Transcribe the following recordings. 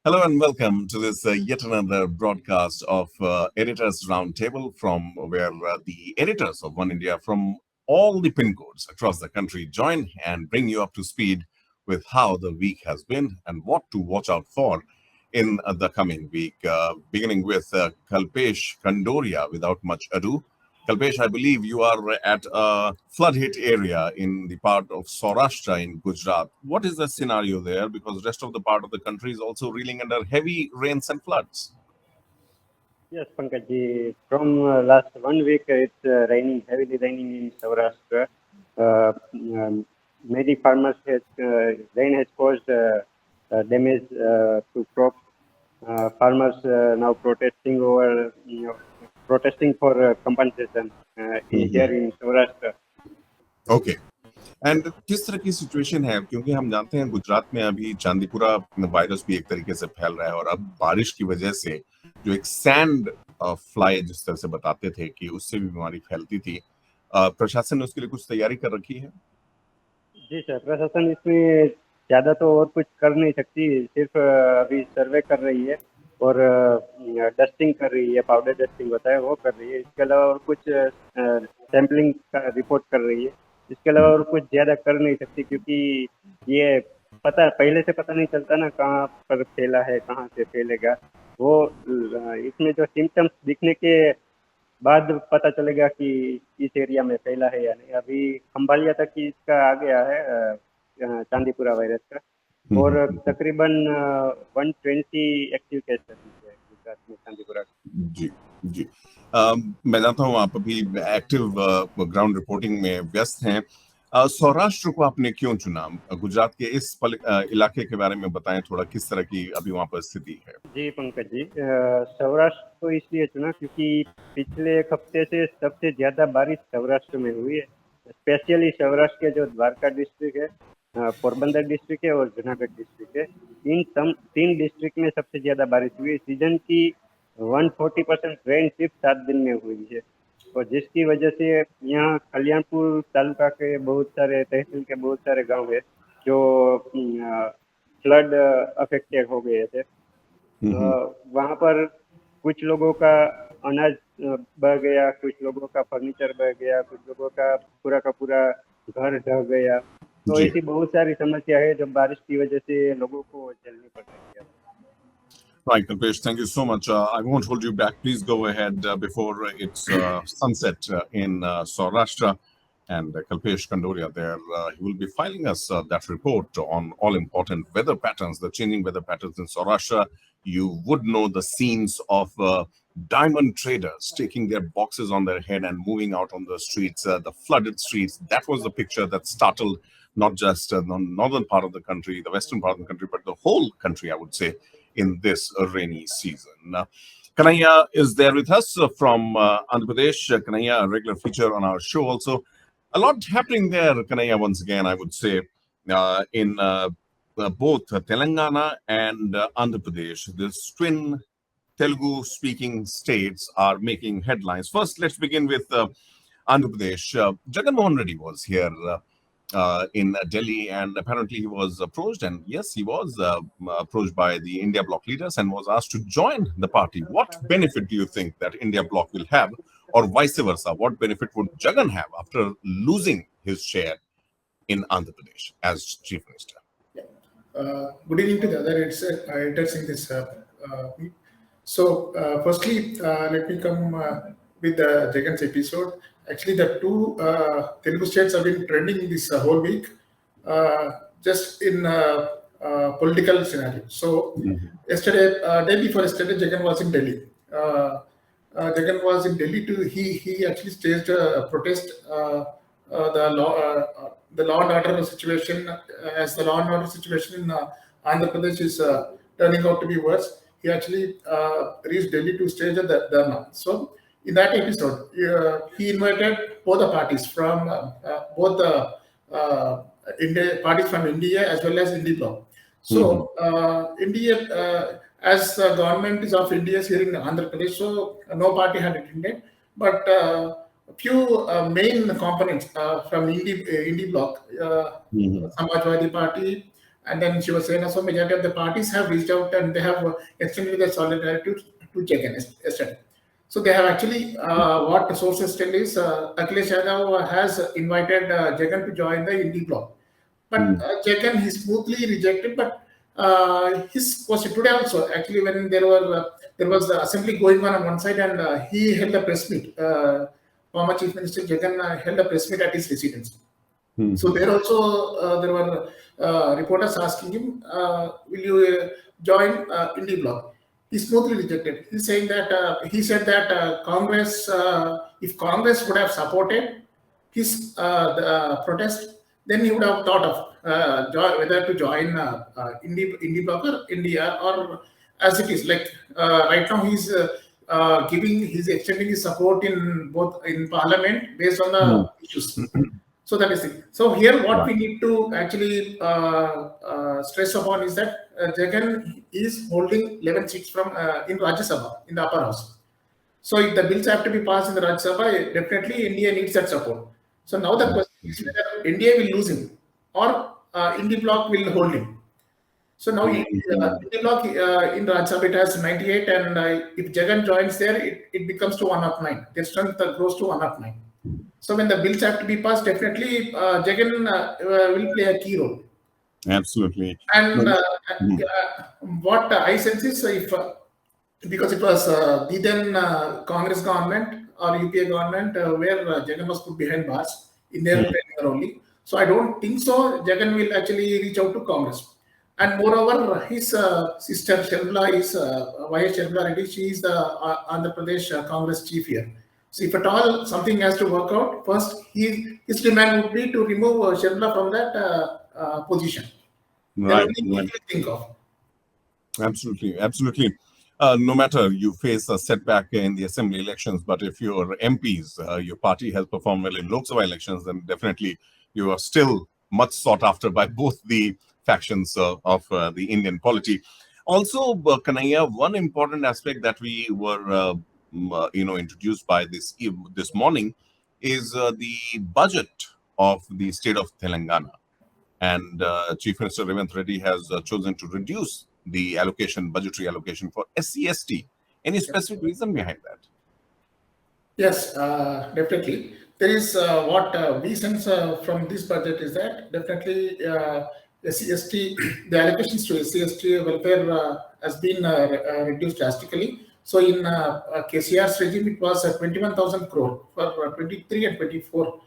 Hello and welcome to this yet another broadcast of Editors Roundtable, from where the editors of One India from all the pin codes across the country join and bring you up to speed with how the week has been and what to watch out for in the coming week. Beginning with Kalpesh Kandoria, without much ado. Kalpesh, I believe you are at a flood hit area in the part of Saurashtra in Gujarat. What is the scenario there? Because the rest of the part of the country is also reeling under heavy rains and floods. Yes, Pankaj ji. From last 1 week, it's heavily raining in Saurashtra. Many farmers rain has caused damage to crops. Farmers now protesting for compensation here in Saurashtra. Okay and किस तरह की situation है, क्योंकि हम जानते हैं गुजरात में अभी चांदीपुरा वायरस भी एक तरीके से फैल रहा है और अब बारिश की वजह से जो एक सैंड फ्लाई जिस तरह से बताते थे कि उससे भी बीमारी फैलती थी, प्रशासन ने उसके लिए कुछ तैयारी कर रखी है? जी सर, प्रशासन इसमें ज़्यादा तो और कुछ कर नहीं सकती, सिर्फ अभी सर्वे कर रही है और डस्टिंग कर रही है, पाउडर डस्टिंग होता है वो कर रही है। इसके अलावा और कुछ सैम्पलिंग का रिपोर्ट कर रही है। इसके अलावा और कुछ ज़्यादा कर नहीं सकती, क्योंकि ये पहले से पता नहीं चलता ना कहाँ पर फैला है, कहाँ से फैलेगा। वो इसमें जो सिम्टम्स दिखने के बाद पता चलेगा कि इस एरिया में फैला है या नहीं। अभी खंभालिया तक ही इसका आ गया है चांदीपुरा वायरस का, और तकरीबन 120 एक्टिव केस है गुजरात में चांदीपुरा का। जी जी। मैं जानता हूँ आप अभी एक्टिव ग्राउंड रिपोर्टिंग में व्यस्त हैं। सौराष्ट्र को आपने क्यों चुना? गुजरात के इस इलाके के बारे में बताएं थोड़ा, किस तरह की अभी वहाँ पर स्थिति है? जी पंकज जी, सौराष्ट्र को इसलिए चुना क्योंकि पिछले एक हफ्ते से सबसे ज्यादा बारिश सौराष्ट्र में हुई है। स्पेशली सौराष्ट्र के जो द्वारका डिस्ट्रिक्ट है, पोरबंदर डिस्ट्रिक्ट है और जूनागढ़ डिस्ट्रिक्ट है, इन तीन डिस्ट्रिक्ट में सबसे ज्यादा बारिश हुई है। सीजन की 140% रेन सिर्फ 7 दिन में हुई है, और जिसकी वजह से यहाँ कल्याणपुर तालुका के बहुत सारे तहसील के बहुत सारे गांव है जो फ्लड अफेक्टेड हो गए थे। वहाँ पर कुछ लोगों का अनाज बह गया, कुछ लोगों का फर्नीचर बह गया, कुछ लोगों का पूरा घर ढह गया। तो ऐसी बहुत सारी समस्या है जो बारिश की वजह से लोगों को झेलनी पड़ रही है। Right, Kalpesh, thank you so much. I won't hold you back. Please go ahead before it's sunset in Saurashtra. And Kalpesh Kandoria there, he will be filing us that report on all important weather patterns, the changing weather patterns in Saurashtra. You would know the scenes of diamond traders taking their boxes on their head and moving out on the streets, the flooded streets. That was the picture that startled not just the northern part of the country, the western part of the country, but the whole country, I would say, in this rainy season. Kanaya is there with us from Andhra Pradesh. Kanaya, a regular feature on our show also. A lot happening there, Kanaya, once again, I would say, in both Telangana and Andhra Pradesh. These twin Telugu-speaking states are making headlines. First, let's begin with Andhra Pradesh. Jagan Mohan Reddy was here in Delhi, and apparently he was approached, and yes, he was approached by the India Bloc leaders and was asked to join the party. What benefit do you think that India Bloc will have, or vice versa? What benefit would Jagan have after losing his share in Andhra Pradesh as Chief Minister? Good evening to the other editors in this meet. So, firstly, let me come with the Jagan's episode. Actually, the two Telugu states have been trending this whole week, just in political scenario. So, yesterday, day before yesterday, Jagan was in Delhi. Jagan was in Delhi he actually staged a protest. The law and order situation, as the law and order situation in Andhra Pradesh is turning out to be worse. He actually reached Delhi to stage a dharna. So in that episode, he invited both the parties from both the parties from India as well as India Bloc. So India, as the government is of India is here in Andhra Pradesh, so no party had attended, but few main components from Indie Bloc, Samajwadi Party And then she was saying also majority of the parties have reached out and they have extended their solidarity to Jagan yesterday. So they have actually, what the sources tell is, Akhilesh Yadav has invited Jagan to join the Indie bloc. But Jagan, he smoothly rejected. But his was today also, actually, when there was the assembly going on one side, and he held a press meet. Former Chief Minister Jagan held a press meet at his residence. So there also there were reporters asking him, "Will you join Indie bloc?" He smoothly rejected. He's saying that he said that Congress, if Congress would have supported his the protest, then he would have thought of whether to join Indie bloc or India, or as it is like right now he's he's extending his support in both in Parliament based on the issues. So that is it. So here, what we need to actually stress upon is that Jagan is holding 11 seats from in Rajya Sabha, in the upper house. So if the bills have to be passed in the Rajya Sabha, definitely India needs that support. So now the question is whether India will lose him or Indie bloc will hold him. So now Indie bloc in Rajya Sabha it has 98, and if Jagan joins there, it becomes to 109. Their strength grows to 109. So when the bills have to be passed, definitely Jagan will play a key role. Absolutely. And what I sense is, if because it was the then Congress government or UPA government where Jagan was put behind bars in their tenure only. So I don't think so Jagan will actually reach out to Congress. And moreover, his sister Sharmila is Y.S. Sharmila Reddy. She is the Andhra Pradesh Congress chief here. So if at all something has to work out, first his demand would be to remove Sharmila from that position. Right. Think of. Absolutely. No matter you face a setback in the assembly elections, but if your MPs, your party has performed well in Lok Sabha elections, then definitely you are still much sought after by both the factions of the Indian polity. Also, Kanaya, one important aspect that we were introduced by this morning is the budget of the state of Telangana. And Chief Minister Revant Reddy has chosen to reduce the budgetary allocation for SC/ST. Any specific reason behind that? Yes, definitely. There is what we sense from this budget is that definitely SC/ST, the allocations to SC/ST welfare has been reduced drastically. So in KCR's regime, it was 21,000 crore for 23 and 24.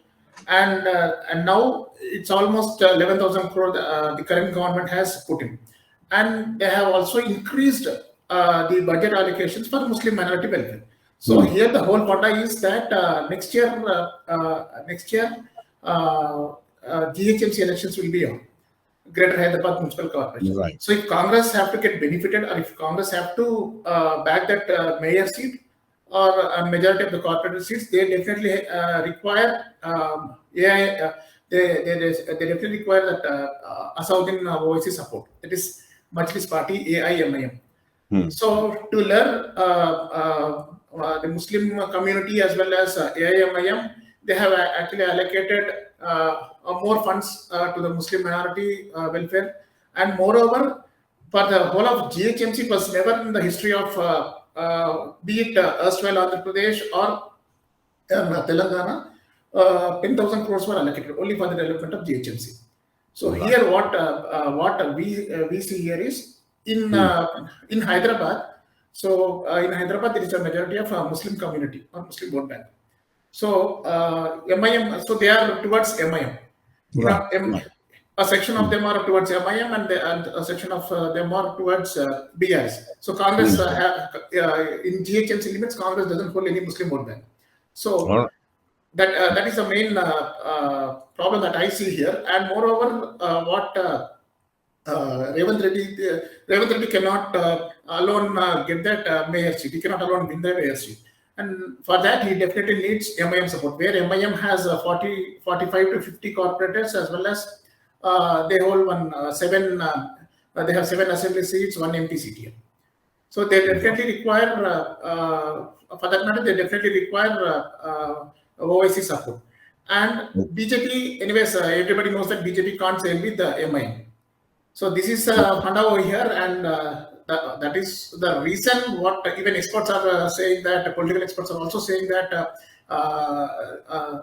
And now it's almost 11,000 crore the current government has put in. And they have also increased the budget allocations for Muslim minority welfare. So here the whole point is that next year GHMC elections will be on Greater Hyderabad Municipal Corporation. Right. So if Congress have to get benefited, or if Congress have to back that mayor seat or a majority of the corporate seats, they definitely require AI. They definitely require that Asauddin Owaisi support. That is Majlis Party AIMIM. So to learn the Muslim community as well as AIMIM, they have actually allocated more funds to the Muslim minority welfare, and moreover, for the whole of GHMC was never in the history of be it erstwhile Andhra Pradesh or Telangana, 10,000 crores were allocated only for the development of GHMC. So here, what we see here is in Hyderabad. So in Hyderabad, there is a majority of Muslim community or Muslim vote bank. So MIM, so they are towards MIM. Right. A section of them are towards MIM, and a section of them are towards BRS. So Congress in GHMC limits, Congress doesn't hold any Muslim vote bank. So that is the main problem that I see here. And moreover, what Revant Reddy cannot alone get that mayor seat. He cannot alone win the mayor seat. And for that, he definitely needs MIM support, where MIM has 45 to 50 corporators, as well as they hold they have 7 assembly seats, 1 MP seat here. So they definitely require, for that matter, they definitely require OIC support. And BJP, anyways, everybody knows that BJP can't sail with the MIM. So this is funda over here, and that is the reason. What even experts are saying, that political experts are also saying that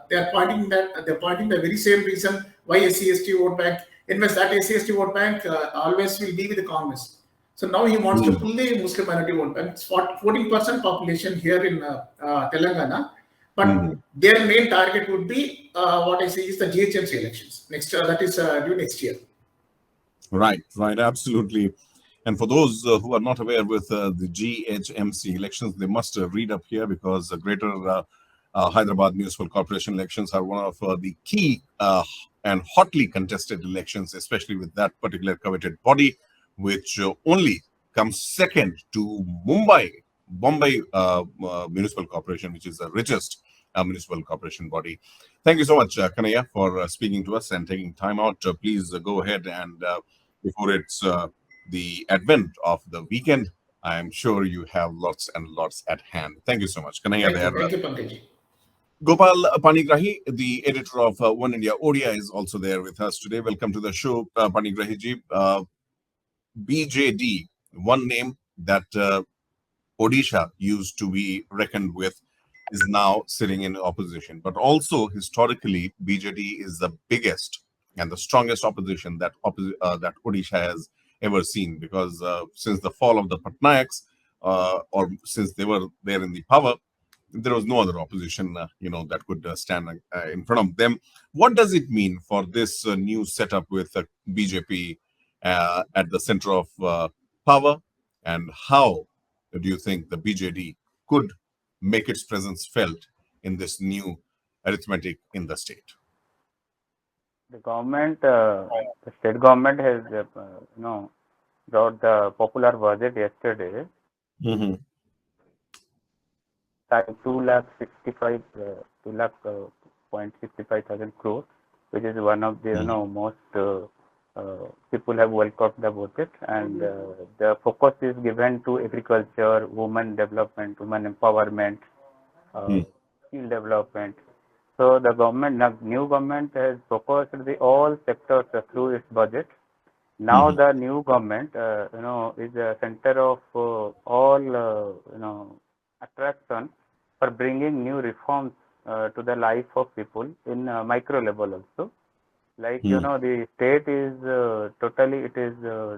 they are pointing the very same reason why SC/ST vote bank. Invest that SC/ST vote bank always will be with the Congress. So now he wants to pull the Muslim minority vote bank. It's 14% population here in Telangana, but their main target would be what I say is the GHMC elections next. That is due next year. Right, absolutely. And for those who are not aware with the GHMC elections, they must read up here, because the Greater Hyderabad Municipal Corporation elections are one of the key and hotly contested elections, especially with that particular coveted body, which only comes second to Bombay Municipal Corporation, which is the richest municipal corporation body. Thank you so much, Kanaya, for speaking to us and taking time out. Please go ahead and before it's the advent of the weekend, I'm sure you have lots and lots at hand. Thank you so much. Kanaya there. Thank you, Pankaj. Gopal Panigrahi, the editor of Oneindia ODI, is also there with us today. Welcome to the show, Panigrahi ji. BJD, one name that Odisha used to be reckoned with, is now sitting in opposition. But also, historically, BJD is the biggest and the strongest opposition that that Odisha has ever seen, because since the fall of the Patnayaks, or since they were there in the power, there was no other opposition, that could stand in front of them. What does it mean for this new setup with BJP at the center of power, and how do you think the BJD could make its presence felt in this new arithmetic in the state? The state government has, brought the popular budget yesterday. Mm-hmm. 2 lakh 0.65 thousand crores, which is one of the most people have welcomed the budget, and the focus is given to agriculture, women development, women empowerment, skill development. So the new government has focused the all sectors through its budget. Now the new government, is a center of all, attraction for bringing new reforms to the life of people in micro level also. Like, the state is totally, it is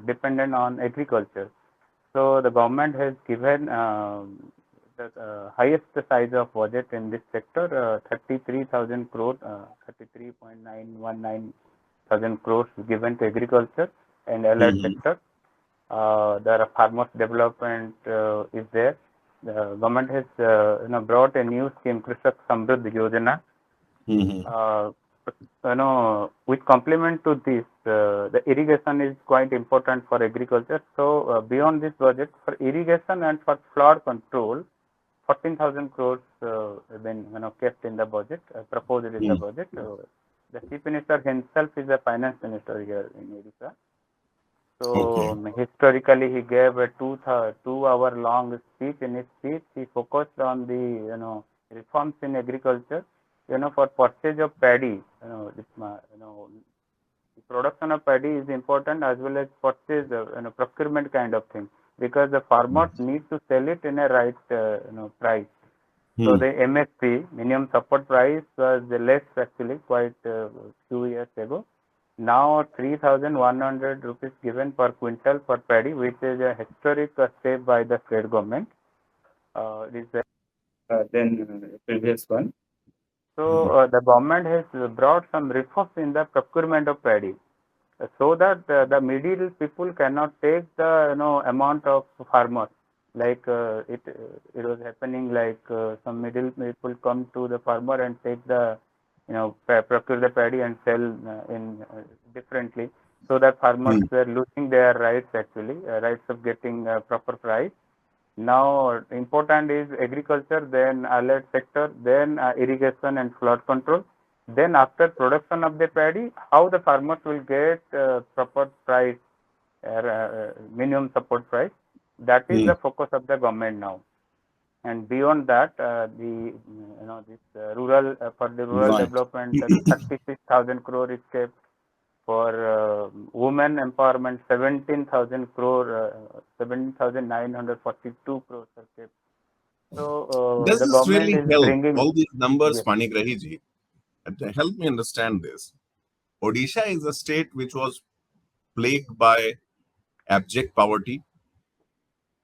dependent on agriculture. So the government has given the highest size of budget in this sector, 33,000 crore, 33.919 thousand crores given to agriculture and allied sector. The farmers development is there. The government has brought a new scheme, Krishak Samruddhi Yojana. With complement to this, the irrigation is quite important for agriculture. So beyond this budget, for irrigation and for flood control, 14,000 crores have been kept in the budget, proposed in the budget. The chief minister himself is the finance minister here in Odisha. So historically, he gave a 2 hour long speech. In his speech, he focused on the reforms in agriculture. For purchase of paddy, the production of paddy is important, as well as purchase, procurement kind of thing, because the farmers need to sell it in a right, price. So the MSP, minimum support price, was less actually quite few years ago. Now 3,100 rupees given per quintal for paddy, which is a historic step by the state government. It is than previous one. So the government has brought some reforms in the procurement of paddy, so that the middle people cannot take the amount of farmers. Like it was happening, like some middle people come to the farmer and take the procure the paddy and sell in differently, so that farmers were losing their rights actually, rights of getting proper price. Now important is agriculture, then allied sector, then irrigation and flood control. Then after production of the paddy, how the farmers will get proper price, minimum support price. That is the focus of the government now. And beyond that, this rural for the rural development, 36,000 crore is kept for women empowerment, 17,000 crore, 17,942 crores are kept. So Does the this government really is help? bringing, All these numbers, yes, Panigrahi ji, help me understand this. Odisha is a state which was plagued by abject poverty.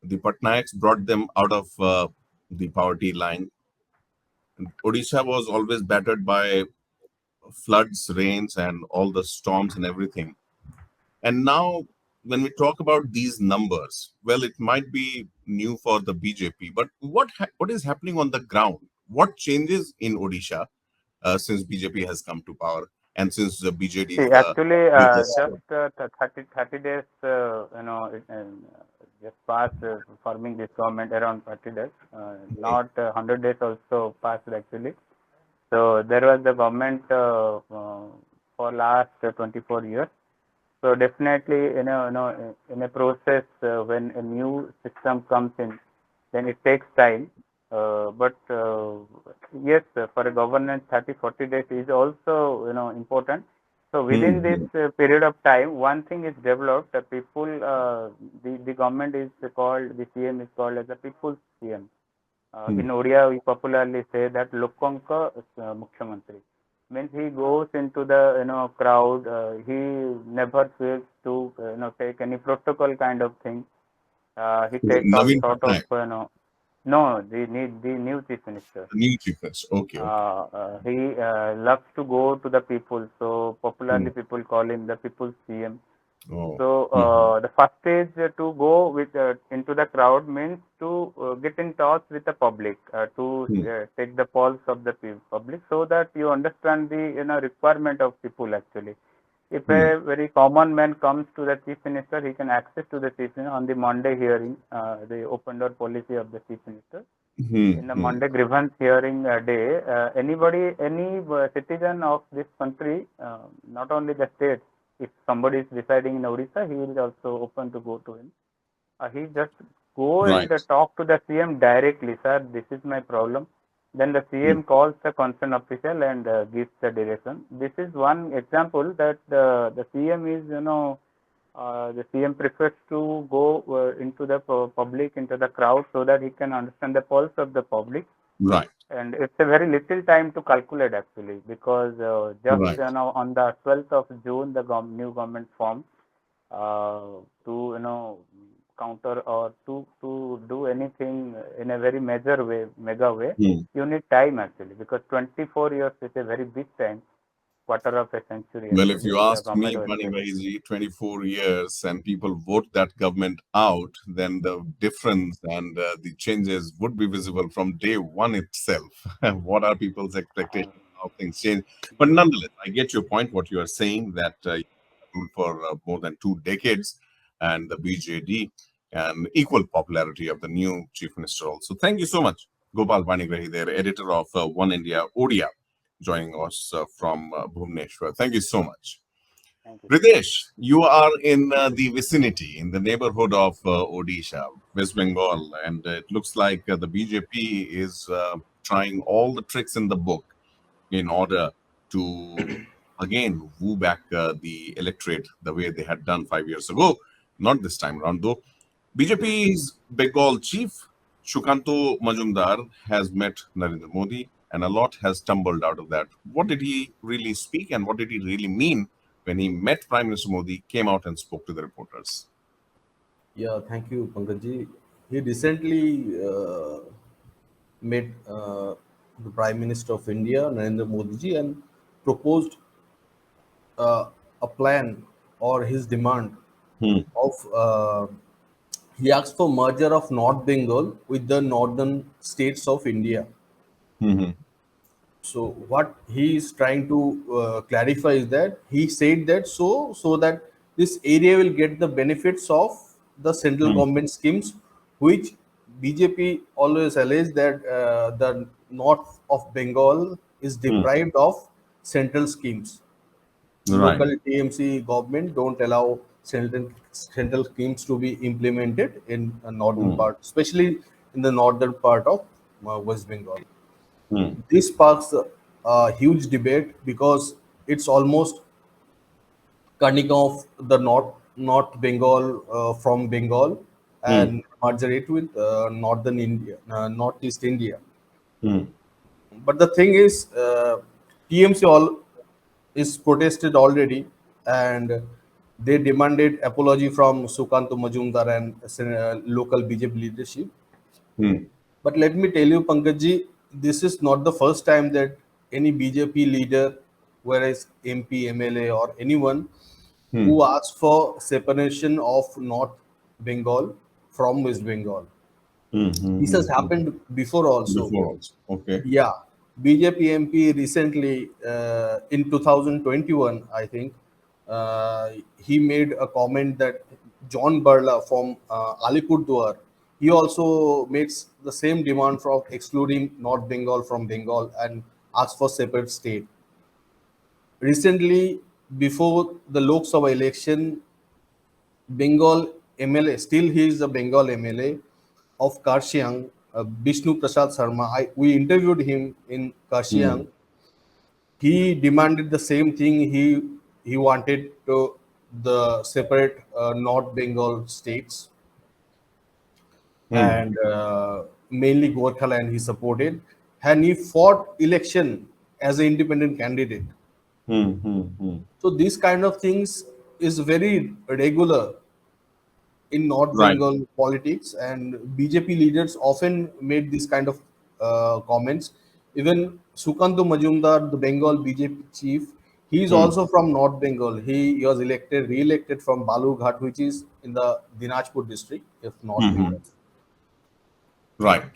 The Patnaiks brought them out of the poverty line. Odisha was always battered by floods, rains, and all the storms and everything. And now, when we talk about these numbers, well, it might be new for the BJP, but what is happening on the ground? What changes in Odisha since BJP has come to power and since the BJD see, is the actually, biggest? just 30 days, just passed forming this government around 30 days, not 100 days also passed actually. So there was the government for last 24 years. So definitely, in a process, when a new system comes in, then it takes time. But yes, for a governance, 30-40 days is also important. So within this Hmm. period of time, one thing is developed. The people, the government is called, the CM is called as a people's CM. Hmm. In Odia, we popularly say that Lokonka Mukhyamantri. Means he goes into the crowd. He never fails to take any protocol kind of thing. He takes all Naveen sort of Patnaik, no, the new chief minister. the new chief minister. Okay, okay. He loves to go to the people. So Hmm. popularly people call him the people's CM. Oh. So Hmm. the first stage to go with into the crowd means to get in touch with the public, to Hmm. take the pulse of the public, so that you understand the requirement of people actually. If Hmm. a very common man comes to the chief minister, he can access to the chief minister on the Monday hearing, the open door policy of the chief minister. Hmm. In the Hmm. Monday grievance hearing day, anybody, any citizen of this country, not only the state, if somebody is residing in Odisha, he is also open to go to him. He just go and Right. talk to the CM directly, sir. This is my problem. Then the Hmm. CM calls the concerned official and gives the direction. This is one example that the CM is, the CM prefers to go into the public, into the crowd, so that he can understand the pulse of the public. Right. And it's a very little time to calculate actually, because just Right. on the 12th of June, the new government formed to counter or to do anything in a very major way, mega way. Hmm. You need time actually, because 24 years is a very big time, quarter of a century Well, if actually. you The ask government me, was there. Panigrahi, 24 years and people vote that government out, then the difference and the changes would be visible from day one itself. What are people's expectations? How things change? But nonetheless, I get your point, what you are saying, that you ruled for more than 2 decades and the BJD and equal popularity of the new chief minister also. Thank you so much, Gopal Panigrahi, there, editor of One India Odia, joining us from Bhubaneswar. Thank you so much. Thank you. Ritesh, you are in the vicinity, in the neighborhood of Odisha, West Bengal, and it looks like the BJP is trying all the tricks in the book in order to again woo back the electorate the way they had done 5 years ago. Not this time around, though. BJP's Bengal chief, Shukanto Majumdar, has met Narendra Modi, and a lot has tumbled out of that. What did he really speak, and what did he really mean when he met Prime Minister Modi, came out and spoke to the reporters? Yeah, thank you, Pankaj. He recently met the Prime Minister of India, Narendra Modi ji, and proposed a plan or his demand Hmm. of he asked for merger of North Bengal with the northern states of India. Hmm. So what he is trying to clarify is that he said that so that this area will get the benefits of the central Hmm. government schemes, which BJP always alleged that the north of Bengal is Hmm. deprived of central schemes. Right. Local TMC government don't allow central schemes to be implemented in a northern Hmm. part, especially in the northern part of West Bengal. Hmm. This sparks a huge debate because it's almost cutting off the North Bengal from Bengal Hmm. and merger it with northern India, northeast India. Hmm. But the thing is, TMC all is protested already, and they demanded apology from Sukanto Majumdar and local BJP leadership. Hmm. But let me tell you, Pankajji, this is not the first time that any BJP leader, whereas MP, MLA, or anyone Hmm. who asks for separation of North Bengal from West Bengal. Hmm. This Hmm. has Hmm. happened before also. Before also. Okay. Yeah, BJP MP recently in 2021, I think, he made a comment that John Barla from Alipurduar, he also makes the same demand for excluding North Bengal from Bengal and asks for separate state. Recently, before the Lok Sabha election, Bengal MLA, still he is a Bengal MLA of Karshiang, Bishnu Prasad Sharma. We interviewed him in Hmm. Karshiang. He demanded the same thing. He wanted to the separate North Bengal states Hmm. and mainly Gorkhaland he supported, and he fought election as an independent candidate. Hmm. Hmm. Hmm. So these kind of things is very regular in North Right. Bengal politics, and BJP leaders often made this kind of comments. Even Sukanto Majumdar, the Bengal BJP chief, he is Hmm. also from North Bengal. He was re-elected from Balughat, which is in the Dinajpur district, if not Hmm. Bengal. Right.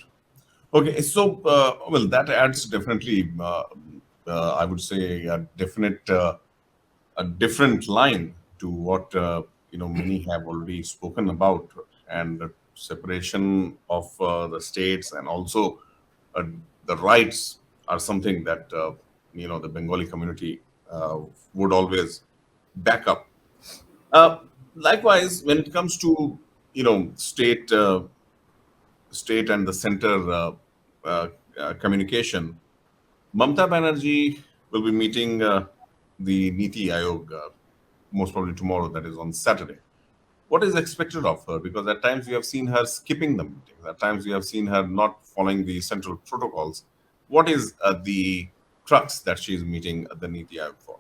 Okay. So, well, that adds definitely, I would say, a different line to what many have already spoken about, and the separation of the states, and also uh, the rights are something that the Bengali community would always back up. Uh, Likewise, when it comes to state and the center uh, communication, Mamta Banerjee will be meeting the Niti Aayog most probably tomorrow, that is on Saturday. What is expected of her? Because at times we have seen her skipping the meetings, at times we have seen her not following the central protocols. What is the crux that she is meeting the Niti Aayog for?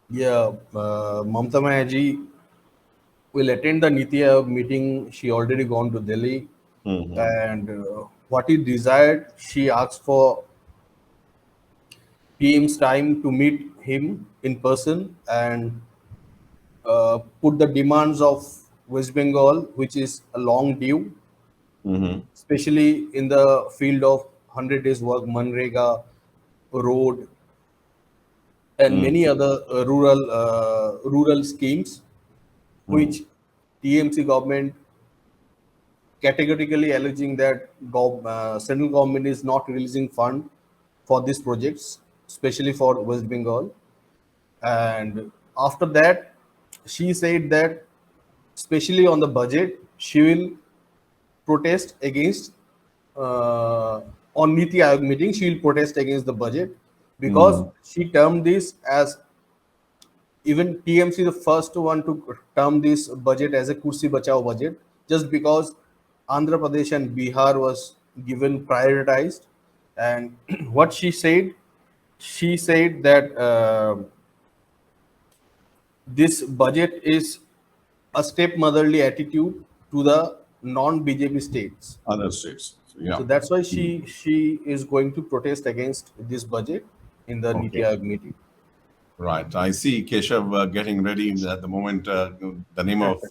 Yeah, Mamta Banerjee will attend the Niti Aayog meeting. She already gone to Delhi, Hmm. and what he desired, she asked for PM's time to meet him in person and put the demands of West Bengal, which is a long due, Hmm. especially in the field of 100 days work, Manrega, road, and Hmm. many other rural schemes, Hmm. which TMC government categorically alleging that central government is not releasing fund for these projects, especially for West Bengal. And after that, she said that, especially on the budget, she will protest against on Niti Aayog meeting. She will protest against the budget because Hmm. she termed this as, even TMC the first one to term this budget as a kursi bachao budget, just because Andhra Pradesh and Bihar was given prioritized. And what she said that this budget is a stepmotherly attitude to the non-BJP states. Other states. So, yeah. So that's why Hmm. she is going to protest against this budget in the Niti Okay. Aayog meeting. Right. I see Keshav getting ready at the moment. The name of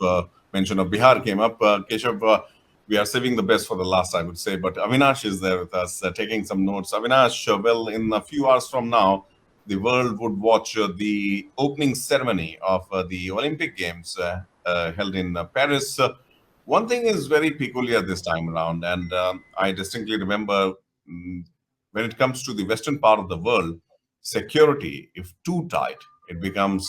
mention of Bihar came up. Keshav, we are saving the best for the last, I would say. But Avinash is there with us, taking some notes. Avinash, well, in a few hours from now, the world would watch the opening ceremony of the Olympic Games held in Paris. One thing is very peculiar this time around, and I distinctly remember mm, when it comes to the western part of the world, security, if too tight, it becomes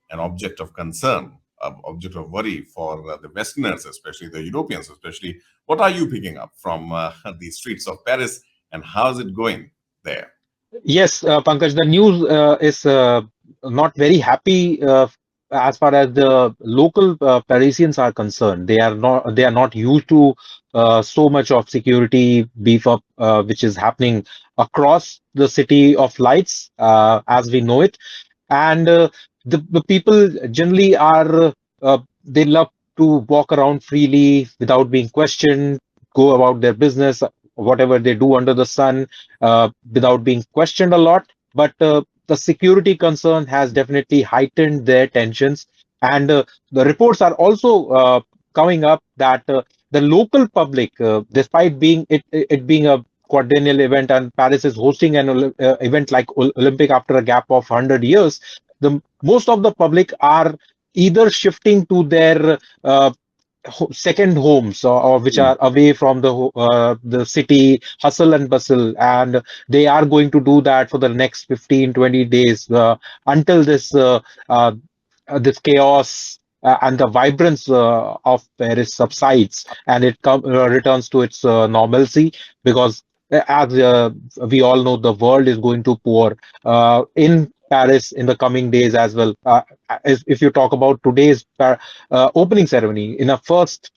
an object of concern, an object of worry for the Westerners, especially the Europeans, especially. What are you picking up from the streets of Paris, and how's it going there? Yes, Pankaj, the news is not very happy as far as the local Parisians are concerned, they are not used to so much of security beef up, which is happening across the city of lights, as we know it. And the people generally are they love to walk around freely without being questioned, go about their business, whatever they do under the sun, without being questioned a lot. But the security concern has definitely heightened their tensions, and the reports are also coming up that the local public, despite it being a quadrennial event, and Paris is hosting an event like Olympic after a gap of 100 years, the most of the public are either shifting to their second homes, or which Hmm. are away from the city hustle and bustle, and they are going to do that for the next 15-20 days, until uh, this chaos and the vibrance of Paris subsides, and it returns to its normalcy. Because as we all know, the world is going to pour in Paris in the coming days as well. If you talk about today's opening ceremony, in a first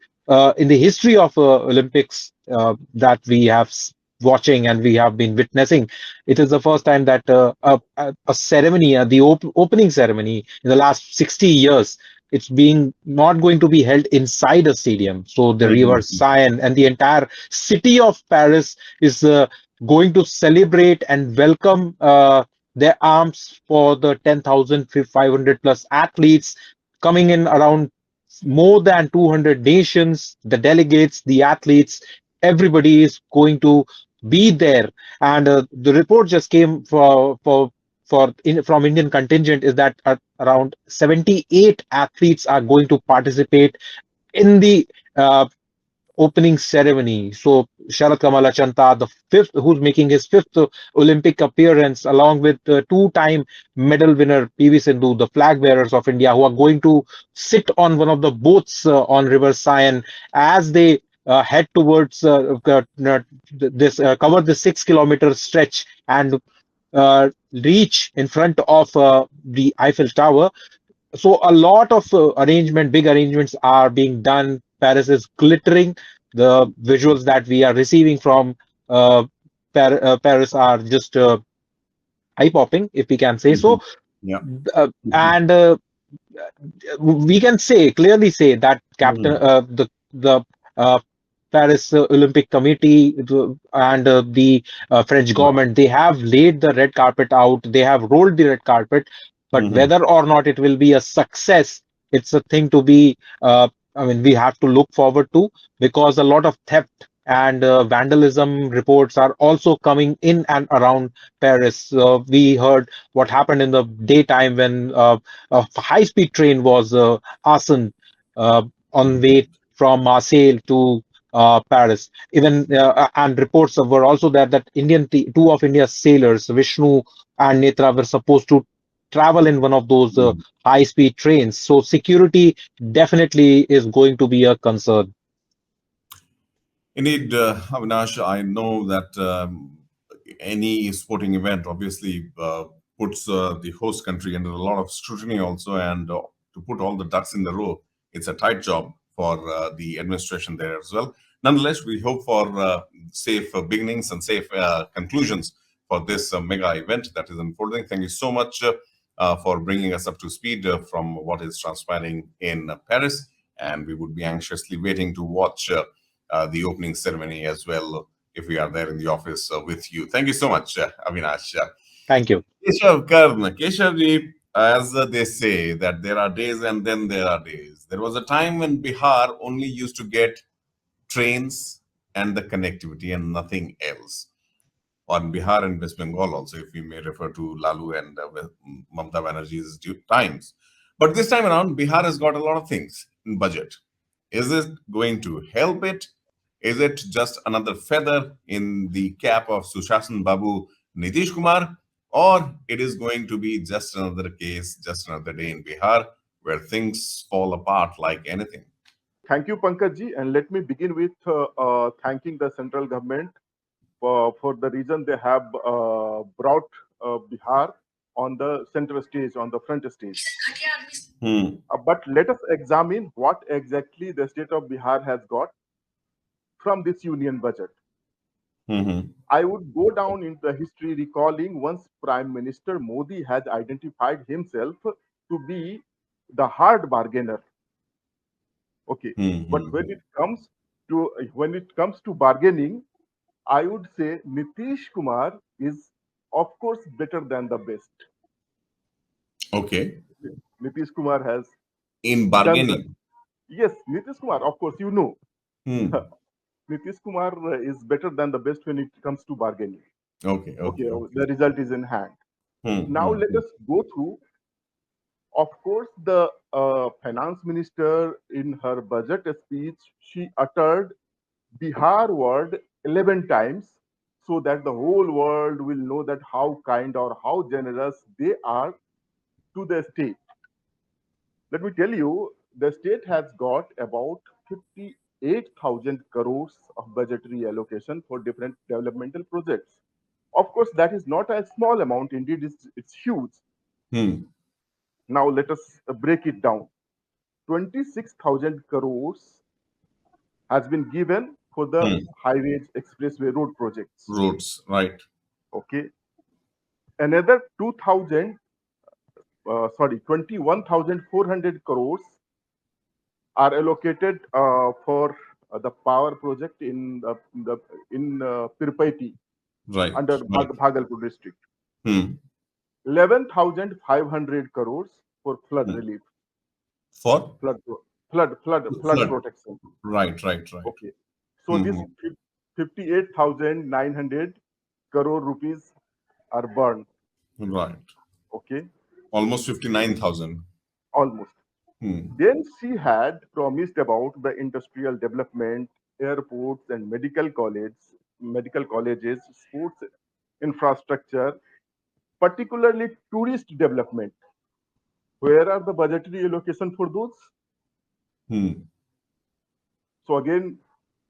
in the history of Olympics that we have watching and we have been witnessing, it is the first time that a ceremony, the opening ceremony in the last 60 years, it's being not going to be held inside a stadium. So the River Exactly. Seine and the entire city of Paris is going to celebrate and welcome their arms for the 10,500 plus athletes coming in, around more than 200 nations, the delegates, the athletes, everybody is going to be there. And the report just came from Indian contingent is that around 78 athletes are going to participate in the opening ceremony. So Sharat Kamala Chanta, the fifth, who's making his fifth Olympic appearance, along with two-time medal winner PV Sindhu, the flag bearers of India, who are going to sit on one of the boats on River Seine as they head towards this cover the 6 kilometer stretch and reach in front of the Eiffel Tower. So a lot of big arrangements are being done. Paris is glittering. The visuals that we are receiving from uh, Paris are just eye-popping, if we can say Mhm. so. Yeah. And we can clearly say that captain Mhm. the uh, Paris Olympic Committee and the French Right. government, they have laid the red carpet out, they have rolled the red carpet, but Mhm. whether or not it will be a success, it's a thing to be I mean, we have to look forward to, because a lot of theft and vandalism reports are also coming in and around Paris. We heard what happened in the daytime when a high-speed train was arson uh, on way from Marseille to Paris. Even and reports were also there that two of India's sailors, Vishnu and Netra, were supposed to travel in one of those Mhm. high-speed trains. So security definitely is going to be a concern. Indeed, Avinash, I know that any sporting event obviously puts the host country under a lot of scrutiny also, and to put all the ducks in the row, it's a tight job for the administration there as well. Nonetheless, we hope for safe beginnings and safe conclusions for this mega event that is unfolding. Thank you so much for bringing us up to speed from what is transpiring in Paris, and we would be anxiously waiting to watch the opening ceremony as well if we are there in the office with you. Thank you so much, Avinash. Thank you. Keshav Karna, Keshavji, as they say that there are days and then there are days. There was a time when Bihar only used to get trains and the connectivity and nothing else. On Bihar and West Bengal also, if we may refer to Lalu and Mamata Banerjee's times. But this time around, Bihar has got a lot of things in budget. Is it going to help it? Is it just another feather in the cap of Sushasan Babu Nitish Kumar? Or it is going to be just another case, just another day in Bihar where things fall apart like anything? Thank you, Pankaj ji. And let me begin with thanking the central government for the reason they have brought Bihar. on the center stage, on the front stage. Hmm. But let us examine what exactly the state of Bihar has got from this union budget. Hmm. I would go down into the history recalling once Prime Minister Modi has identified himself to be the hard bargainer. Okay, but Hmm. when it comes to bargaining, I would say Nitish Kumar is of course better than the best. Okay. Nitish Kumar has In done the bargaining. yes, Nitish Kumar, of course, you know. Hmm. Nitish Kumar is better than the best when it comes to bargaining. Okay. Okay, Okay. Okay. the result is in hand. Hmm. Now Hmm. let us go through. Of course, the finance minister in her budget speech, she uttered Bihar word 11 times so that the whole world will know that how kind or how generous they are to the state. Let me tell you, the state has got about 58,000 crores of budgetary allocation for different developmental projects. Of course, that is not a small amount, indeed, it's huge. Hmm. Now, let us break it down. 26,000 crores has been given for the Hmm. highways, expressway, road projects. Roads. Right. Okay. Another 21,400 crores are allocated for the power project in Tirupati Right. under Right. Bhagalpur district. Hmm. 11,500 crores for flood Hmm. relief, For flood flood. protection. Right. Right. Right. Okay. So Hmm. this 58,900 crore rupees are burned. Right. Okay. Almost 59,000. Almost. Hmm. Then she had promised about the industrial development, airports and medical colleges, sports infrastructure, particularly tourist development. Where are the budgetary allocation for those? Hmm. So again,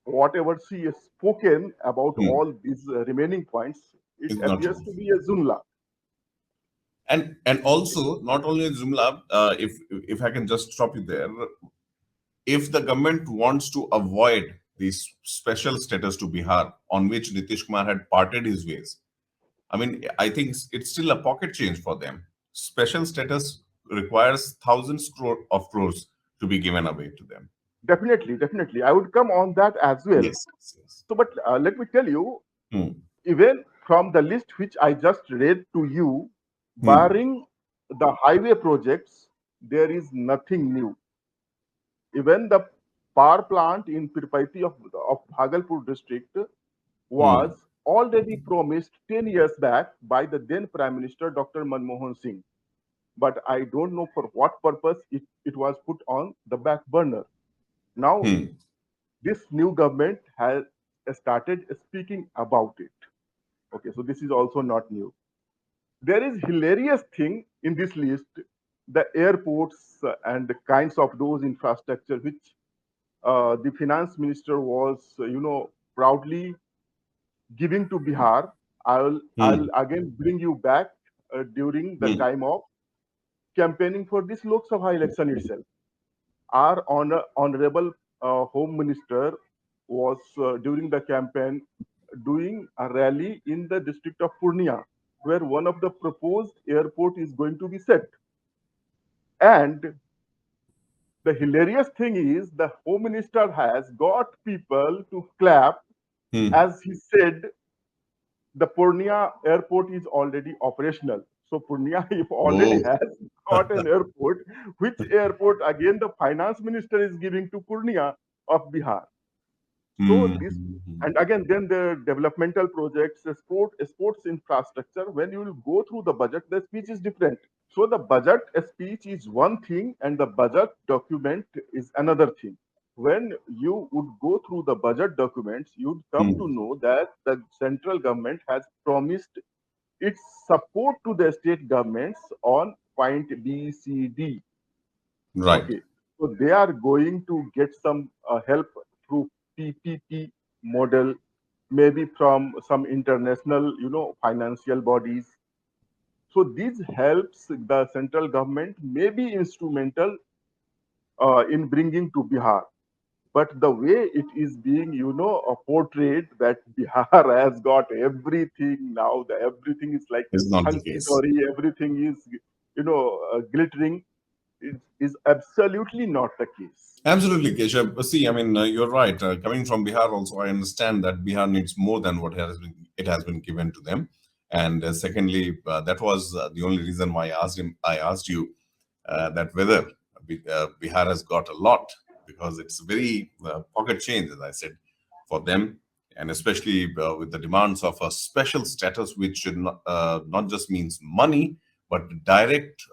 whatever she has spoken about Hmm. all these remaining points, it It's not appears true. to be a Zumla. And also not only Jumla, if I can just stop you there, if the government wants to avoid this special status to Bihar, on which Nitish Kumar had parted his ways, I mean, I think it's still a pocket change for them. Special status requires thousands of crores to be given away to them. Definitely, definitely. I would come on that as well. Yes. Yes. So, but let me tell you, Hmm. even from the list which I just read to you, Hmm. barring the highway projects, there is nothing new. Even the power plant in Tirupati of Bhagalpur district Hmm. was already promised 10 years back by the then Prime Minister Dr. Manmohan Singh. But I don't know for what purpose it was put on the back burner. Now, Hmm. this new government has started speaking about it. Okay, so this is also not new. There is hilarious thing in this list, the airports and the kinds of those infrastructure which the finance minister was, proudly giving to Bihar. I'll Hmm. again bring you back during the Hmm. time of campaigning for this Lok Sabha election itself. Our honorable home minister was during the campaign doing a rally in the district of Purnia, where one of the proposed airport is going to be set. And the hilarious thing is the home minister has got people to clap Hmm. as he said the Purnia airport is already operational. So Purnia, if already Oh. has got an airport, which airport again the finance minister is giving to Purnia of Bihar? So Hmm. this, Hmm. and again, then the developmental projects, the sports infrastructure. When you will go through the budget, the speech is different. So the budget speech is one thing, and the budget document is another thing. When you would go through the budget documents, you'd come to Hmm. know that the central government has promised its support to the state governments on point B, C, D. Right. Okay, so they are going to get some help through PPP model, maybe from some international, financial bodies. So this helps the central government may be instrumental in bringing to Bihar. But the way it is being, portrayed that Bihar has got everything now, everything is like Is not the hunky case. dory, everything is, glittering, is absolutely not the case. Absolutely, Keshav. See, I mean, you're right. Coming from Bihar, also, I understand that Bihar needs more than what has been given to them. And secondly, that was the only reason why I asked you that whether Bihar has got a lot, because it's very pocket change, as I said, for them, and especially with the demands of a special status, which should not just means money, but direct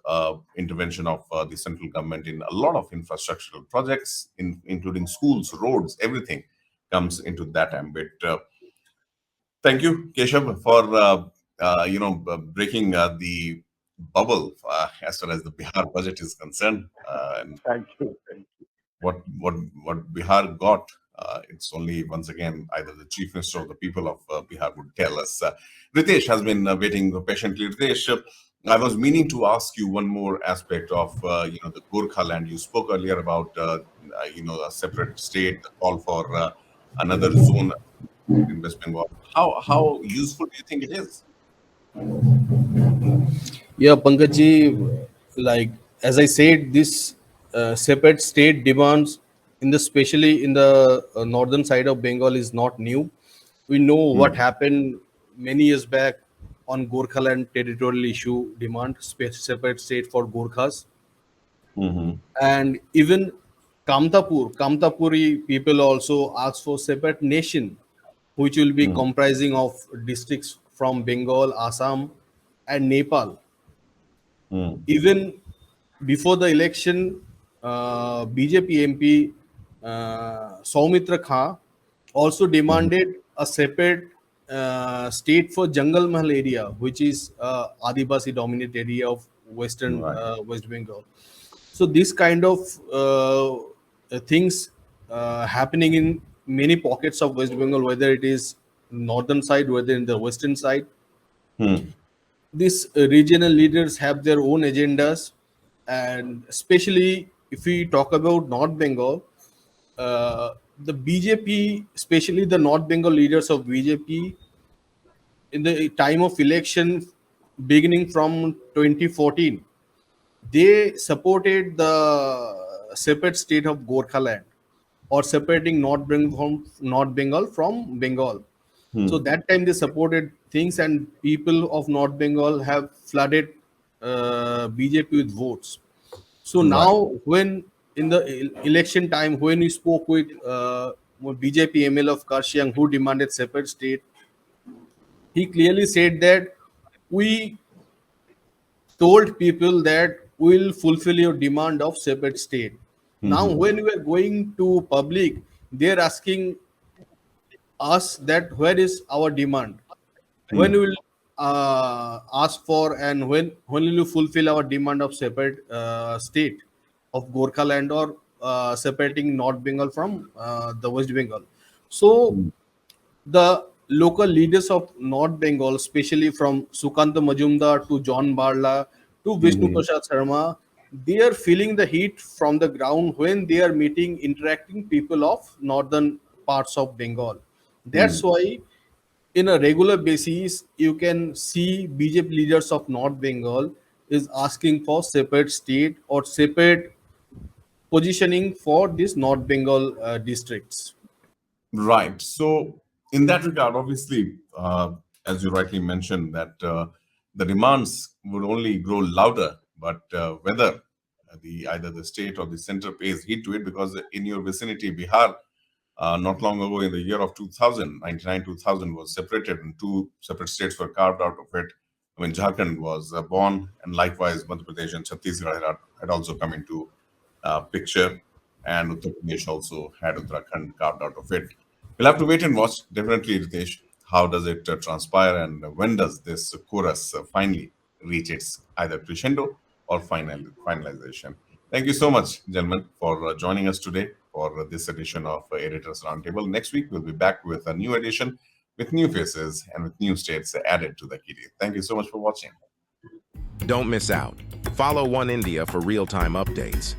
intervention of the central government in a lot of infrastructural projects, including schools, roads, everything comes into that ambit. Thank you, Keshav, for breaking the bubble as far as the Bihar budget is concerned. And Thank you. what Bihar got, it's only once again either the chief minister or the people of Bihar would tell us. Ritesh has been waiting patiently. Ritesh, I was meaning to ask you one more aspect of the Gorkha land. You spoke earlier about a separate state, the call for another zone in West Bengal. How useful do you think it is? Yeah, Pankaj, like as I said, this separate state demands in the especially in the northern side of Bengal is not new. We know what Hmm. happened many years back on Gorkhaland territorial issue demand separate state for Gorkhas, Hmm. and even Kamtapuri people also ask for separate nation, which will be Hmm. comprising of districts from Bengal, Assam, and Nepal. Hmm. Even before the election, BJP MP Soumitra Khan also Hmm. demanded a separate state for Jungle Mahal area, which is Adivasi dominant area of western Right. West Bengal. So this kind of things happening in many pockets of West Bengal, whether it is northern side, whether in the western side, Hmm. these regional leaders have their own agendas, and especially if we talk about North Bengal, the BJP, especially the North Bengal leaders of BJP, in the time of election beginning from 2014, they supported the separate state of Gorkhaland or separating North Bengal from Bengal. So Hmm. that time they supported things, and people of North Bengal have flooded BJP with votes. So Right. now, when in the election time, when we spoke with BJP ML of Karshiang who demanded separate state, he clearly said that we told people that we'll fulfill your demand of separate state. Now, Hmm. when we are going to public, they're asking us that where is our demand, when Hmm. we will ask for, and when will you fulfill our demand of separate state of Gorkhaland or separating North Bengal from the West Bengal. So Hmm. the local leaders of North Bengal, especially from Sukanta Majumdar to John Barla to Vishnu Hmm. Prasad Sharma, they are feeling the heat from the ground when they are meeting, interacting people of northern parts of Bengal. That's Hmm. why in a regular basis you can see BJP leaders of North Bengal is asking for separate state or separate positioning for these North Bengal districts. Right. So, in that regard, obviously, as you rightly mentioned, that the demands would only grow louder, but whether the either the state or the center pays heed to it, because in your vicinity, Bihar, not long ago in the year of 2000, 2000 was separated and two separate states were carved out of it. I mean, Jharkhand was born, and likewise Madhya Pradesh and Chhattisgarh had also come into picture, and Uttar Pradesh also had Uttarakhand carved out of it. We'll have to wait and watch, definitely, Ritesh. How does it transpire, and when does this chorus finally reach its either crescendo or finalization? Thank you so much, gentlemen, for joining us today for this edition of Editors Roundtable. Next week, we'll be back with a new edition with new faces and with new states added to the kitty. Thank you so much for watching. Don't miss out. Follow One India for real-time updates.